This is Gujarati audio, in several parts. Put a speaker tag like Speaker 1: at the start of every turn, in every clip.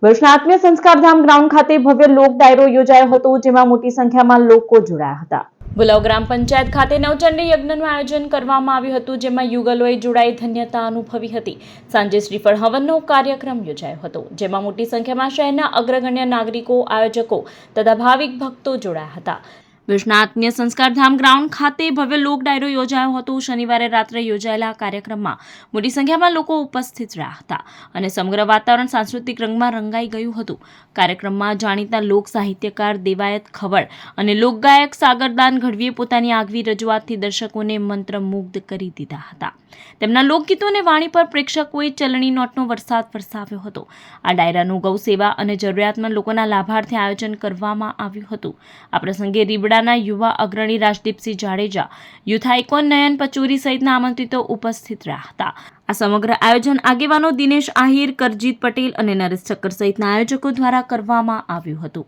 Speaker 1: વર્ષના આત્મીય સંસ્કારધામ ગ્રાઉન્ડ ખાતે ભવ્ય લોક ડાયરો યોજાયો હતો, જેમાં મોટી સંખ્યામાં લોકો જોડાયા હતા। ભુલાવ ગ્રામ પંચાયત ખાતે નવચંડી યજ્ઞનું આયોજન કરવામાં આવ્યું હતું, જેમાં યુગલોએ જોડાઈ ધન્યતા અનુભવી હતી। સાંજે શ્રીફળ હવનનો કાર્યક્રમ યોજાયો હતો, જેમાં મોટી સંખ્યામાં શહેરના અગ્રગણ્ય નાગરિકો, આયોજકો તથા ભાવિક ભક્તો જોડાયા હતા। વર્ષના આત્મીય સંસ્કારધામ ગ્રાઉન્ડ ખાતે ભવ્ય લોક ડાયરો યોજાયો હતો। શનિવારે રાત્રે યોજાયેલા કાર્યક્રમમાં મોટી સંખ્યામાં લોકો ઉપસ્થિત રહ્યા હતા અને સમગ્ર વાતાવરણ સાંસ્કૃતિક રંગમાં રંગાઈ ગયું હતું। કાર્યક્રમમાં જાણીતા લોક સાહિત્યકાર દેવાયત ખવડ અને લોકગાયક સાગરદાન ગઢવીએ પોતાની આગવી રજૂઆતથી દર્શકોને મંત્રમુગ્ધ કરી દીધા હતા। તેમના લોકગીતો અને વાણી પર પ્રેક્ષકોએ ચલણી નોટનો વરસાદ વરસાવ્યો હતો। આ ડાયરાનું ગૌ સેવા અને જરૂરિયાતમંદ લોકોના લાભાર્થે આયોજન કરવામાં આવ્યું હતું। આ પ્રસંગે રીબડાના યુવા અગ્રણી રાજદીપસિંહ જાડેજા, યુથ આઇકોન નયન પચોરી સહિતના આમંત્રિતો ઉપસ્થિત રહ્યા હતા। આ સમગ્ર આયોજન આગેવાનો દિનેશ આહિર, કરજીત પટેલ અને નરેશ ઠક્કર સહિતના આયોજકો દ્વારા કરવામાં આવ્યું હતું।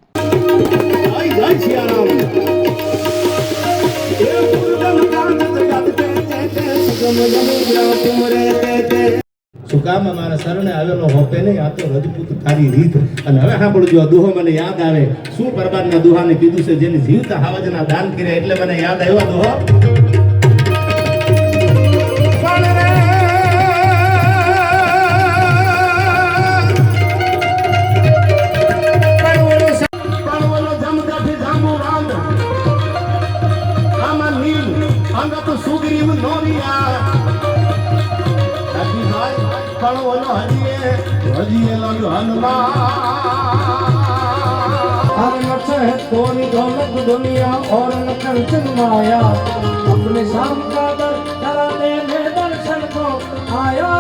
Speaker 2: સુકામ અમારા શરણે આવેલો હોપે નહીં, આ તો રજપૂત તારી રીત। અને હવે સાંભળજો, દુહો મને યાદ આવે। શું પરબાદના દુહાને કીધું છે, જેની જીવતા હાવજના દાન કર્યા, એટલે મને યાદ આવ્યો દુહો।
Speaker 3: दुनिया और न कंचन माया, अपने शाम का दर कराने में दर्शन को आया।